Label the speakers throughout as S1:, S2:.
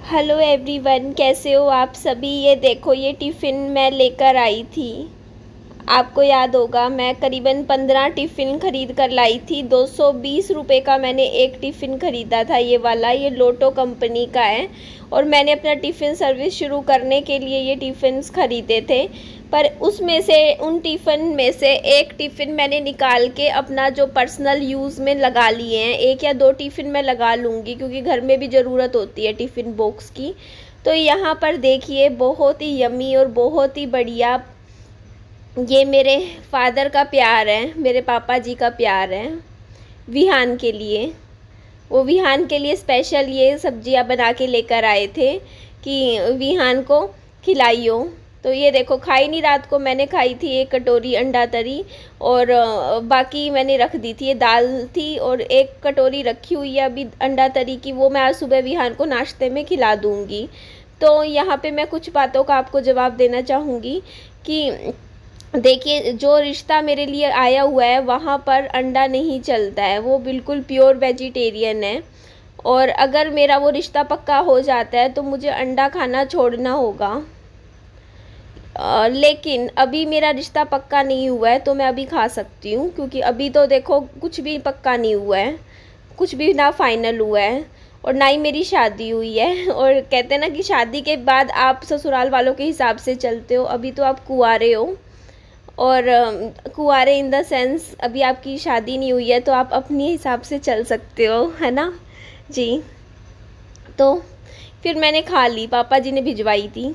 S1: Hello everyone, कैसे हो आप सभी। ये देखो, ये टिफ़िन मैं लेकर आई थी। आपको याद होगा, मैं करीबन 15 टिफ़िन ख़रीद कर लाई थी। 220 रुपये का मैंने एक टिफ़िन ख़रीदा था। ये वाला, ये लोटो कंपनी का है। और मैंने अपना टिफ़िन सर्विस शुरू करने के लिए ये टिफ़िन्स ख़रीदे थे। पर उसमें से, उन टिफ़िन में से एक टिफ़िन मैंने निकाल के अपना जो पर्सनल यूज़ में लगा लिए हैं। 1 या 2 टिफ़िन मैं लगा लूँगी, क्योंकि घर में भी ज़रूरत होती है टिफ़िन बॉक्स की। तो यहाँ पर देखिए, बहुत ही यम्मी और बहुत ही बढ़िया, ये मेरे फादर का प्यार है, मेरे पापा जी का प्यार है विहान के लिए। वो विहान के लिए स्पेशल ये सब्जियां बना के लेकर आए थे कि विहान को खिलाइयो। तो ये देखो, खाई नहीं, रात को मैंने खाई थी 1 कटोरी अंडा तरी, और बाकी मैंने रख दी थी। ये दाल थी और 1 कटोरी रखी हुई है अभी अंडा तरी की, वो मैं आज सुबह विहान को नाश्ते में खिला दूँगी। तो यहाँ पे मैं कुछ बातों का आपको जवाब देना चाहूँगी कि देखिए, जो रिश्ता मेरे लिए आया हुआ है वहाँ पर अंडा नहीं चलता है, वो बिल्कुल प्योर वेजिटेरियन है। और अगर मेरा वो रिश्ता पक्का हो जाता है तो मुझे अंडा खाना छोड़ना होगा। लेकिन अभी मेरा रिश्ता पक्का नहीं हुआ है, तो मैं अभी खा सकती हूँ, क्योंकि अभी तो देखो कुछ भी पक्का नहीं हुआ है, कुछ भी ना फाइनल हुआ है, और ना ही मेरी शादी हुई है। और कहते हैं ना कि शादी के बाद आप ससुराल वालों के हिसाब से चलते हो, अभी तो आप कुंवारे हो। और कुंवारे इन द सेंस, अभी आपकी शादी नहीं हुई है, तो आप अपने हिसाब से चल सकते हो, है ना जी। तो फिर मैंने खा ली, पापा जी ने भिजवाई थी।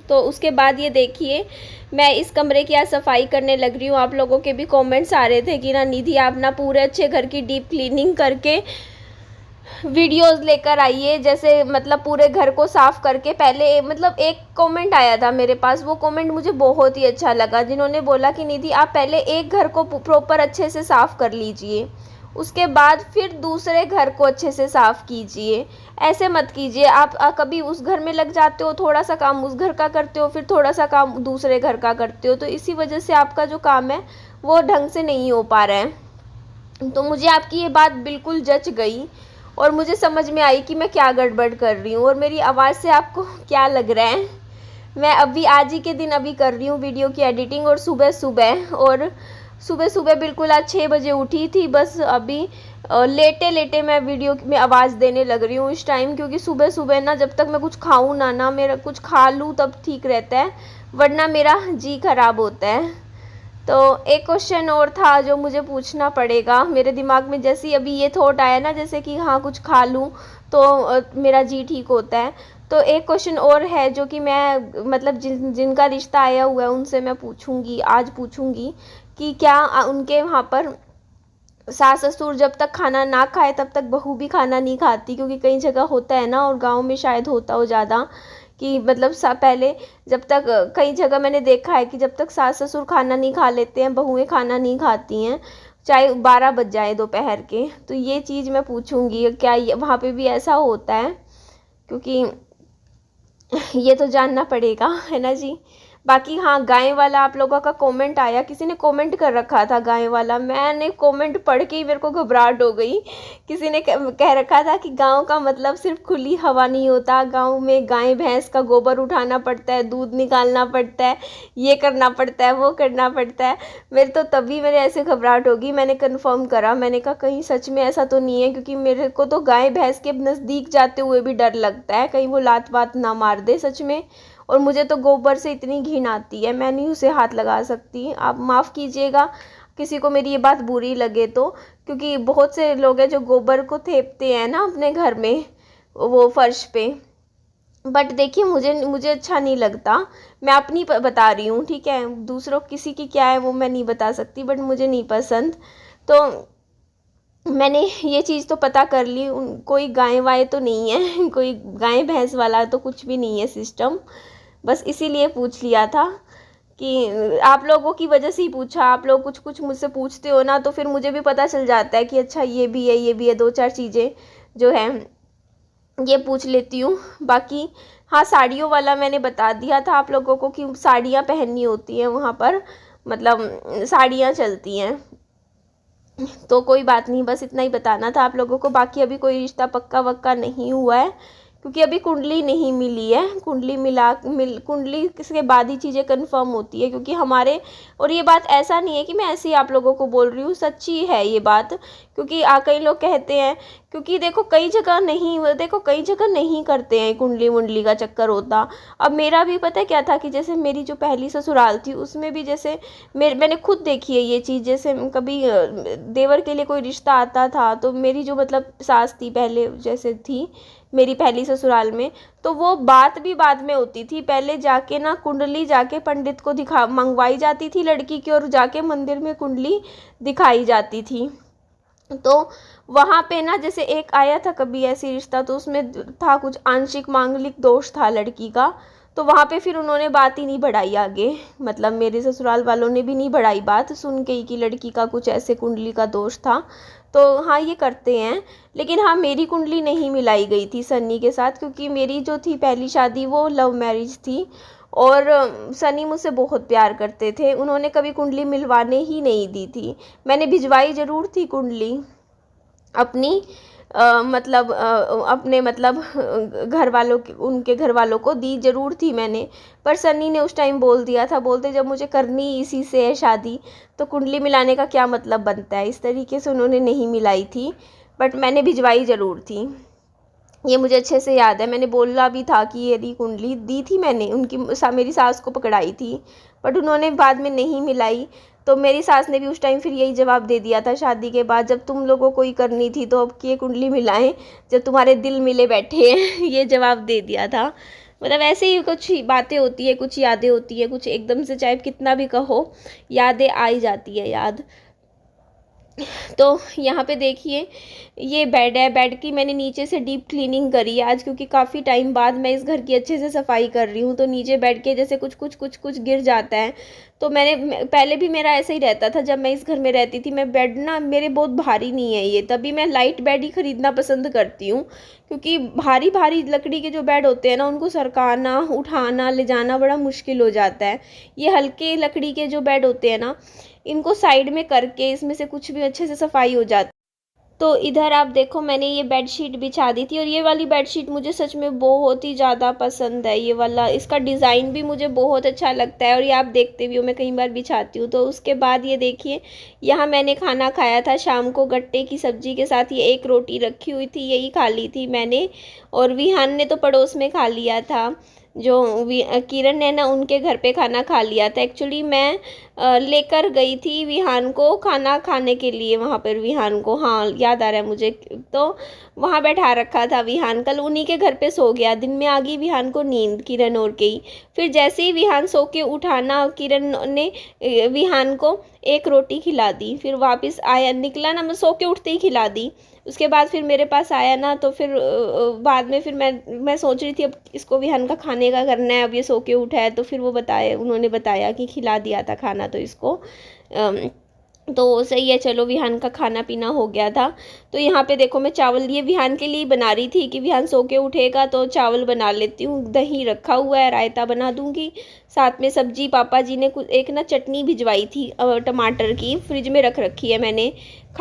S1: तो उसके बाद ये देखिए, मैं इस कमरे की आज सफाई करने लग रही हूँ। आप लोगों के भी कमेंट्स आ रहे थे कि ना निधि, आप ना पूरे अच्छे घर की डीप क्लीनिंग करके वीडियोस लेकर आइए, जैसे मतलब पूरे घर को साफ़ करके। पहले मतलब एक कमेंट आया था मेरे पास, वो कमेंट मुझे बहुत ही अच्छा लगा, जिन्होंने बोला कि निधि, आप पहले एक घर को प्रॉपर अच्छे से साफ़ कर लीजिए, उसके बाद फिर दूसरे घर को अच्छे से साफ़ कीजिए। ऐसे मत कीजिए, आप कभी उस घर में लग जाते हो, थोड़ा सा काम उस घर का करते हो, फिर थोड़ा सा काम दूसरे घर का करते हो, तो इसी वजह से आपका जो काम है वो ढंग से नहीं हो पा रहा है। तो मुझे आपकी ये बात बिल्कुल जच गई, और मुझे समझ में आई कि मैं क्या गड़बड़ कर रही हूँ, और मेरी आवाज़ से आपको क्या लग रहा है। मैं अभी आज ही के दिन अभी कर रही हूँ वीडियो की एडिटिंग, और सुबह सुबह बिल्कुल आज 6 बजे उठी थी। बस अभी लेटे लेटे मैं वीडियो में आवाज़ देने लग रही हूँ इस टाइम, क्योंकि सुबह सुबह ना, जब तक मैं कुछ खाऊँ ना मेरा कुछ खा लूँ तब ठीक रहता है, वरना मेरा जी खराब होता है। तो एक क्वेश्चन और था जो मुझे पूछना पड़ेगा, मेरे दिमाग में जैसे ही अभी ये थॉट आया ना, जैसे कि हाँ कुछ खा लूँ तो मेरा जी ठीक होता है। तो एक क्वेश्चन और है जो कि मैं मतलब जिनका रिश्ता आया हुआ है उनसे मैं पूछूंगी, आज पूछूंगी कि क्या उनके वहाँ पर सास ससुर जब तक खाना ना खाए तब तक बहू भी खाना नहीं खाती। क्योंकि कई जगह होता है ना, और गांव में शायद होता हो ज़्यादा, कि मतलब पहले जब तक, कई जगह मैंने देखा है कि जब तक सास ससुर खाना नहीं खा लेते हैं, बहुएं खाना नहीं खाती हैं, चाहे 12 बज जाए दोपहर के। तो ये चीज़ मैं पूछूंगी, क्या वहाँ पे भी ऐसा होता है, क्योंकि ये तो जानना पड़ेगा, है ना जी। बाकी हाँ, गाय वाला आप लोगों का कमेंट आया, किसी ने कमेंट कर रखा था गाय वाला, मैंने कमेंट पढ़ के ही मेरे को घबराहट हो गई। किसी ने कह रखा था कि गांव का मतलब सिर्फ खुली हवा नहीं होता, गांव में गाय भैंस का गोबर उठाना पड़ता है, दूध निकालना पड़ता है, ये करना पड़ता है, वो करना पड़ता है। मेरे तो तभी मेरे ऐसे घबराहट होगी, मैंने कन्फर्म करा, मैंने कहा कहीं सच में ऐसा तो नहीं है, क्योंकि मेरे को तो गाय भैंस के नज़दीक जाते हुए भी डर लगता है, कहीं वो लात वात ना मार दे सच में। और मुझे तो गोबर से इतनी घिन आती है, मैं नहीं उसे हाथ लगा सकती। आप माफ़ कीजिएगा किसी को मेरी ये बात बुरी लगे तो, क्योंकि बहुत से लोग हैं जो गोबर को थेपते हैं ना अपने घर में, वो फर्श पे। बट देखिए, मुझे अच्छा नहीं लगता। मैं अपनी बता रही हूँ, ठीक है, दूसरों किसी की क्या है वो मैं नहीं बता सकती, बट मुझे नहीं पसंद। तो मैंने ये चीज़ तो पता कर ली, कोई गाय वाय तो नहीं है कोई गाय भैंस वाला तो कुछ भी नहीं है सिस्टम। बस इसीलिए पूछ लिया था, कि आप लोगों की वजह से ही पूछा। आप लोग कुछ कुछ मुझसे पूछते हो ना, तो फिर मुझे भी पता चल जाता है कि अच्छा ये भी है, ये भी है, 2-4 चीज़ें जो है ये पूछ लेती हूँ। बाकी हाँ, साड़ियों वाला मैंने बता दिया था आप लोगों को कि साड़ियाँ पहननी होती हैं वहाँ पर, मतलब साड़ियाँ चलती हैं। तो कोई बात नहीं, बस इतना ही बताना था आप लोगों को। बाकी अभी कोई रिश्ता पक्का वक्का नहीं हुआ है, क्योंकि अभी कुंडली नहीं मिली है। कुंडली के बाद ही चीज़ें कंफर्म होती है, क्योंकि हमारे, और ये बात ऐसा नहीं है कि मैं ऐसे ही आप लोगों को बोल रही हूँ, सच्ची है ये बात। क्योंकि कई लोग कहते हैं, क्योंकि देखो कई जगह नहीं करते हैं कुंडली वुंडली का चक्कर होता। अब मेरा भी पता है क्या था कि जैसे मेरी जो पहली ससुराल थी उसमें भी जैसे मैंने खुद देखी है ये चीज़। जैसे कभी देवर के लिए कोई रिश्ता आता था तो मेरी जो मतलब सास थी पहले, जैसे थी मेरी पहली ससुराल में, तो वो बात भी बाद में होती थी। पहले जाके ना कुंडली जाके पंडित को मंगवाई जाती थी लड़की की, और जाके मंदिर में कुंडली दिखाई जाती थी। तो वहाँ पे ना जैसे एक आया था कभी ऐसी रिश्ता, तो उसमें था कुछ आंशिक मांगलिक दोष था लड़की का। तो वहाँ पे फिर उन्होंने बात ही नहीं बढ़ाई आगे, मतलब मेरे ससुराल वालों ने भी नहीं बढ़ाई बात, सुन के ही कि लड़की का कुछ ऐसे कुंडली का दोष था। तो हाँ ये करते हैं। लेकिन हाँ मेरी कुंडली नहीं मिलाई गई थी सन्नी के साथ, क्योंकि मेरी जो थी पहली शादी वो लव मैरिज थी। और सनी मुझसे बहुत प्यार करते थे, उन्होंने कभी कुंडली मिलवाने ही नहीं दी थी। मैंने भिजवाई ज़रूर थी कुंडली अपनी, अपने मतलब घर वालों उनके घर वालों को दी ज़रूर थी मैंने। पर सनी ने उस टाइम बोल दिया था, बोलते जब मुझे करनी इसी से है शादी तो कुंडली मिलाने का क्या मतलब बनता है, इस तरीके से उन्होंने नहीं मिलाई थी। बट मैंने भिजवाई ज़रूर थी, ये मुझे अच्छे से याद है। मैंने बोला भी था कि यदि कुंडली दी थी मैंने, मेरी सास को पकड़ाई थी, बट उन्होंने बाद में नहीं मिलाई। तो मेरी सास ने भी उस टाइम फिर यही जवाब दे दिया था शादी के बाद, जब तुम लोगों को ही करनी थी तो अब ये कुंडली मिलाएं जब तुम्हारे दिल मिले बैठे हैं ये जवाब दे दिया था। मतलब ऐसे ही कुछ बातें होती है, कुछ यादें होती है, कुछ एकदम से चाहे कितना भी कहो यादें आ ही जाती है याद। तो यहाँ पे देखिए ये बेड है, बेड की मैंने नीचे से डीप क्लीनिंग करी है आज, क्योंकि काफ़ी टाइम बाद मैं इस घर की अच्छे से सफाई कर रही हूँ। तो नीचे बेड के जैसे कुछ गिर जाता है। तो पहले भी मेरा ऐसा ही रहता था जब मैं इस घर में रहती थी। मैं बेड ना, मेरे बहुत भारी नहीं है ये, तभी मैं लाइट बेड ही ख़रीदना पसंद करती हूँ। क्योंकि भारी भारी लकड़ी के जो बेड होते हैं ना, उनको सरकाना, उठाना, ले जाना बड़ा मुश्किल हो जाता है। ये हल्के लकड़ी के जो बेड होते हैं ना, इनको साइड में करके इसमें से कुछ भी अच्छे से सफाई हो जाती। तो इधर आप देखो मैंने ये बेडशीट बिछा दी थी, और ये वाली बेडशीट मुझे सच में बहुत ही ज़्यादा पसंद है। ये वाला, इसका डिज़ाइन भी मुझे बहुत अच्छा लगता है, और ये आप देखते भी हो मैं कई बार बिछाती हूँ। तो उसके बाद ये देखिए यहाँ मैंने खाना खाया था शाम को गट्टे की सब्ज़ी के साथ। ये एक रोटी रखी हुई थी, यही खा ली थी मैंने, और विहान ने तो पड़ोस में खा लिया था। जो किरण है ना, उनके घर पे खाना खा लिया था। एक्चुअली मैं लेकर गई थी विहान को खाना खाने के लिए वहाँ पर, विहान को, हाँ याद आ रहा है मुझे। तो वहाँ बैठा रखा था विहान, कल उन्हीं के घर पे सो गया। दिन में आ गई विहान को नींद, किरण और के ही। फिर जैसे ही विहान सो के उठा ना, किरण ने विहान को एक रोटी खिला दी। फिर वापस आया, निकला ना, मैं सो के उठते ही खिला दी। उसके बाद फिर मेरे पास आया ना, तो फिर बाद में फिर मैं सोच रही थी अब इसको विहान का खाने का करना है, अब ये सो के उठा है। तो फिर उन्होंने बताया कि खिला दिया था खाना तो इसको, तो सही है, चलो विहान का खाना पीना हो गया था। तो यहाँ पे देखो मैं चावल ये विहान के लिए बना रही थी कि विहान सो के उठेगा तो चावल बना लेती हूँ। दही रखा हुआ है, रायता बना दूँगी, साथ में सब्जी। पापा जी ने कुछ एक ना चटनी भिजवाई थी टमाटर की, फ्रिज में रख रखी है मैंने,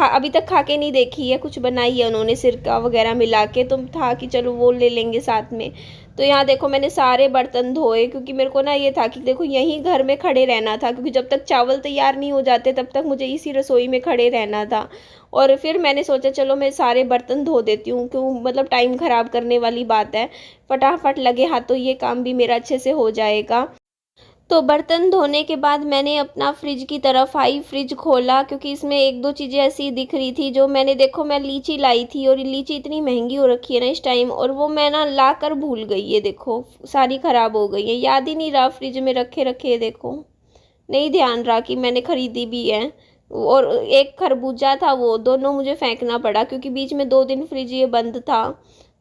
S1: अभी तक खा के नहीं देखी है। कुछ बनाई है उन्होंने सिरका वगैरह मिला के, तो था कि चलो वो ले लेंगे साथ में। तो यहाँ देखो मैंने सारे बर्तन धोए, क्योंकि मेरे को ना ये था कि देखो यहीं घर में खड़े रहना था, क्योंकि जब तक चावल तैयार नहीं हो जाते तब तक मुझे इसी रसोई में खड़े रहना था। और फिर मैंने सोचा चलो मैं सारे बर्तन धो देती हूँ, क्यों मतलब टाइम ख़राब करने वाली बात है, फटाफट लगे हाथ तो ये काम भी मेरा अच्छे से हो जाएगा। तो बर्तन धोने के बाद मैंने अपना फ्रिज की तरफ आई, फ्रिज खोला, क्योंकि इसमें एक दो चीज़ें ऐसी दिख रही थी जो मैंने, देखो मैं लीची लाई थी, और लीची इतनी महंगी हो रखी है ना इस टाइम, और वो मैं ना ला कर भूल गई। ये देखो सारी ख़राब हो गई है, याद ही नहीं रहा फ्रिज में रखे रखे, देखो नहीं ध्यान रहा कि मैंने ख़रीदी भी है। और एक खरबूजा था, वो दोनों मुझे फेंकना पड़ा, क्योंकि बीच में 2 दिन फ्रिज ये बंद था,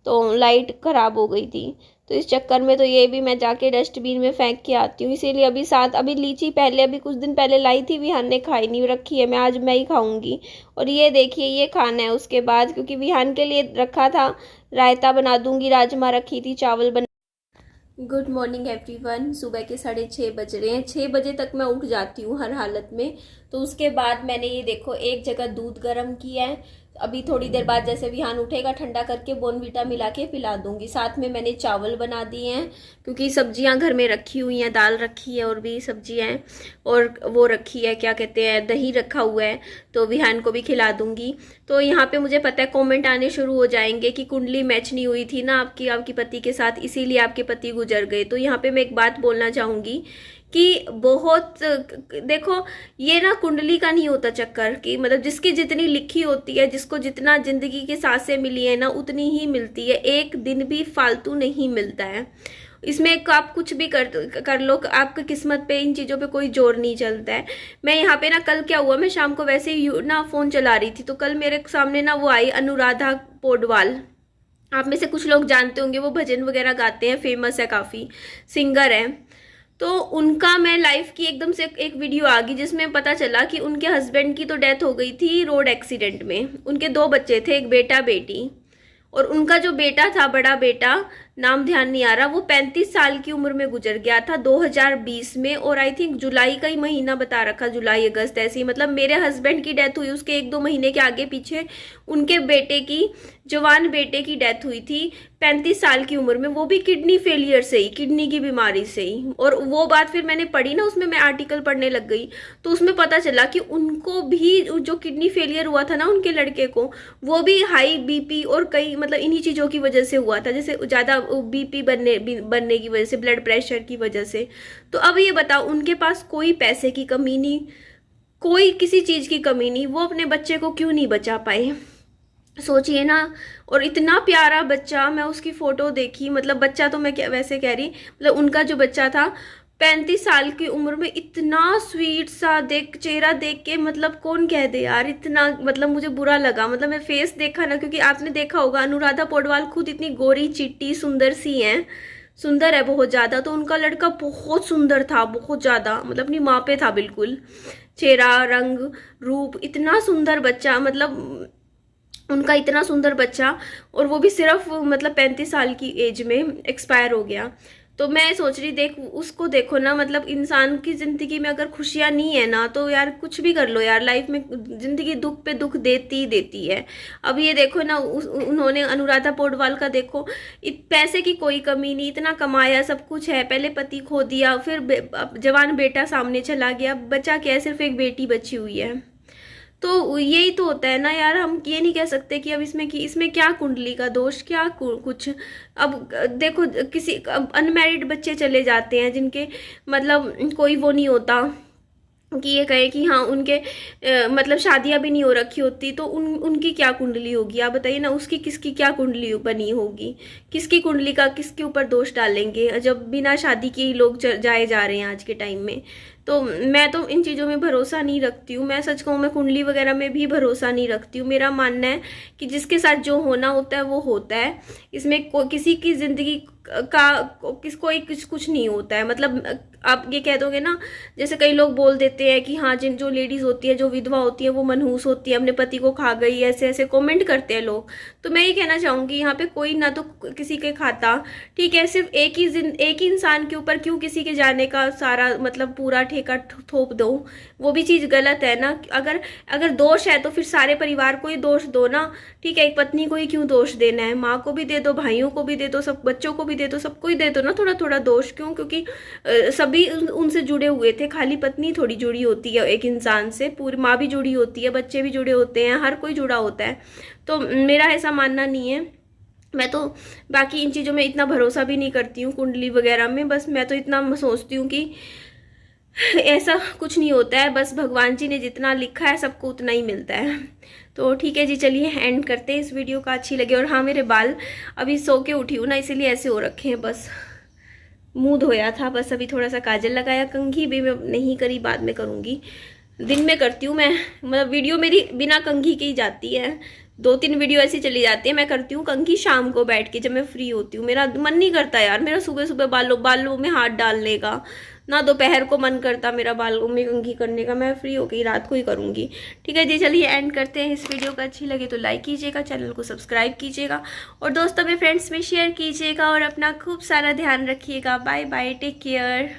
S1: तो लाइट ख़राब हो गई थी। तो इस चक्कर में तो ये भी मैं जाके डस्टबिन में फेंक के आती हूँ। इसीलिए अभी लीची पहले, अभी कुछ दिन पहले लाई थी, विहान ने खाई नहीं, रखी है, मैं आज मैं ही खाऊंगी। और ये देखिए ये खाना है उसके बाद, क्योंकि विहान के लिए रखा था, रायता बना दूंगी, राजमा रखी थी, चावल बना। Good morning everyone. सुबह के 6:30 बज रहे हैं। 6 बजे तक मैं उठ जाती हूँ हर हालत में। तो उसके बाद मैंने ये देखो एक जगह दूध गर्म किया है, अभी थोड़ी देर बाद जैसे विहान उठेगा ठंडा करके बोर्नवीटा मिला के पिला दूंगी। साथ में मैंने चावल बना दिए हैं क्योंकि सब्जियां घर में रखी हुई हैं, दाल रखी है और भी सब्जियां हैं, और वो रखी है क्या कहते हैं, दही रखा हुआ है, तो विहान को भी खिला दूंगी। तो यहाँ पे मुझे पता है कमेंट आने शुरू हो जाएंगे कि कुंडली मैच नहीं हुई थी ना आपके पति के साथ, इसीलिए आपके पति गुजर गए। तो यहाँ पे मैं एक बात बोलना चाहूँगी कि बहुत देखो, ये ना कुंडली का नहीं होता चक्कर कि मतलब जिसकी जितनी लिखी होती है, जिसको जितना जिंदगी की सांसें मिली है ना उतनी ही मिलती है, एक दिन भी फालतू नहीं मिलता है। इसमें आप कुछ भी कर लो, आपकी किस्मत पे इन चीज़ों पे कोई जोर नहीं चलता है। मैं यहाँ पे ना, कल क्या हुआ, मैं शाम को वैसे ही ना फ़ोन चला रही थी, तो कल मेरे सामने ना वो आई अनुराधा पौडवाल। आप में से कुछ लोग जानते होंगे, वो भजन वगैरह गाते हैं, फेमस है, काफ़ी सिंगर है। तो उनका मैं लाइफ की एकदम से एक वीडियो आ गई जिसमें पता चला कि उनके हस्बैंड की तो डेथ हो गई थी रोड एक्सीडेंट में। उनके 2 बच्चे थे, एक बेटा बेटी, और उनका जो बेटा था, बड़ा बेटा, नाम ध्यान नहीं आ रहा, वो 35 साल की उम्र में गुजर गया था 2020 में। और आई थिंक जुलाई का ही महीना बता रखा, जुलाई अगस्त ऐसे ही, मतलब मेरे हस्बैंड की डेथ हुई उसके 1-2 महीने के आगे पीछे उनके बेटे की, जवान बेटे की डेथ हुई थी 35 साल की उम्र में, वो भी किडनी फेलियर से ही, किडनी की बीमारी से ही। और वो बात फिर मैंने पढ़ी ना, उसमें मैं आर्टिकल पढ़ने लग गई, तो उसमें पता चला कि उनको भी जो किडनी फेलियर हुआ था ना उनके लड़के को, वो भी हाई बीपी और कई मतलब इन्हीं चीज़ों की वजह से हुआ था, जैसे ज़्यादा बीपी बनने की वजह से, ब्लड प्रेशर की वजह से। तो अब ये बताओ, उनके पास कोई पैसे की कमी नहीं, कोई किसी चीज़ की कमी नहीं, वो अपने बच्चे को क्यों नहीं बचा पाए, सोचिए ना। और इतना प्यारा बच्चा, मैं उसकी फ़ोटो देखी, मतलब बच्चा तो मैं वैसे कह रही, मतलब उनका जो बच्चा था 35 साल की उम्र में, इतना स्वीट सा चेहरा देख के, मतलब कौन कह दे यार, इतना मतलब मुझे बुरा लगा। मतलब मैं फेस देखा ना, क्योंकि आपने देखा होगा अनुराधा पौडवाल खुद इतनी गोरी चिट्टी सुंदर सी हैं, सुंदर है बहुत ज़्यादा, तो उनका लड़का बहुत सुंदर था, बहुत ज़्यादा, मतलब अपनी माँ पे था बिल्कुल, चेहरा, रंग, रूप, इतना सुंदर बच्चा, मतलब उनका इतना सुंदर बच्चा, और वो भी सिर्फ मतलब 35 साल की एज में एक्सपायर हो गया। तो मैं सोच रही, देख उसको देखो ना, मतलब इंसान की ज़िंदगी में अगर खुशियाँ नहीं है ना, तो यार कुछ भी कर लो यार, लाइफ में ज़िंदगी दुख पे दुख देती ही देती है। अब ये देखो ना, उन्होंने अनुराधा पौडवाल का देखो, पैसे की कोई कमी नहीं, इतना कमाया, सब कुछ है, पहले पति खो दिया, फिर जवान बेटा सामने चला गया, बचा क्या है, सिर्फ एक बेटी बची हुई है। तो यही तो होता है ना यार, हम ये नहीं कह सकते कि अब इसमें क्या कुंडली का दोष, क्या कुछ। अब देखो, किसी अनमैरिड बच्चे चले जाते हैं जिनके मतलब कोई वो नहीं होता कि ये कहे कि हाँ उनके मतलब शादियां भी नहीं हो रखी होती, तो उनकी क्या कुंडली होगी, आप बताइए ना, उसकी किसकी क्या कुंडली बनी होगी, किसकी कुंडली का किसके ऊपर दोष डालेंगे, जब बिना शादी के ही लोग जाए जा रहे हैं आज के टाइम में। तो मैं तो इन चीज़ों में भरोसा नहीं रखती हूँ, मैं सच कहूँ, मैं कुंडली वगैरह में भी भरोसा नहीं रखती हूँ। मेरा मानना है कि जिसके साथ जो होना होता है वो होता है, इसमें किसी की ज़िंदगी का कोई कुछ नहीं होता है। मतलब आप ये कह दोगे ना, जैसे कई लोग बोल देते हैं कि हाँ, जो लेडीज़ होती है, जो विधवा होती है, वो मनहूस होती है, अपने पति को खा गई, ऐसे ऐसे कमेंट करते हैं लोग। तो मैं ये कहना चाहूँगी, यहाँ पे कोई ना तो किसी के खाता, ठीक है, सिर्फ एक ही इंसान के ऊपर क्यों किसी के जाने का सारा मतलब पूरा ठेका थोप दो, वो भी चीज़ गलत है ना। अगर दोष है तो फिर सारे परिवार को ही दोष दो ना, ठीक है, एक पत्नी को ही क्यों दोष देना है, माँ को भी दे दो, भाइयों को भी दे दो, सब बच्चों को भी दे दो, सबको ही दे दो ना थोड़ा थोड़ा दोष। क्यों? क्योंकि सभी उनसे जुड़े हुए थे, खाली पत्नी थोड़ी जुड़ी होती है एक इंसान से, पूरी माँ भी जुड़ी होती है, बच्चे भी जुड़े होते हैं, हर कोई जुड़ा होता है। तो मेरा ऐसा मानना नहीं है। मैं तो बाकी इन चीज़ों में इतना भरोसा भी नहीं करती हूँ, कुंडली वगैरह में। बस मैं तो इतना सोचती हूँ कि ऐसा कुछ नहीं होता है, बस भगवान जी ने जितना लिखा है सबको उतना ही मिलता है। तो ठीक है जी, चलिए एंड करते हैं इस वीडियो का। अच्छी लगे। और हाँ, मेरे बाल अभी सो के उठी हूँ ना, इसीलिए ऐसे हो रखे हैं, बस मुंह धोया था, बस अभी थोड़ा सा काजल लगाया, कंघी भी मैं नहीं करी, बाद में करूँगी, दिन में करती हूँ मैं। मतलब वीडियो मेरी बिना कंघी के ही जाती है, 2-3 वीडियो ऐसी चली जाती है। मैं करती हूँ कंघी शाम को बैठ के, जब मैं फ्री होती हूँ। मेरा मन नहीं करता यार, मेरा सुबह सुबह बालों में हाथ डालने का, ना दोपहर को मन करता मेरा बालों में कंघी करने का। मैं फ्री होकर रात को ही करूँगी। ठीक है जी, चलिए एंड करते हैं इस वीडियो का। अच्छी लगे तो लाइक कीजिएगा, चैनल को सब्सक्राइब कीजिएगा, और दोस्तों में फ्रेंड्स में शेयर कीजिएगा, और अपना खूब सारा ध्यान रखिएगा। Bye bye, take care.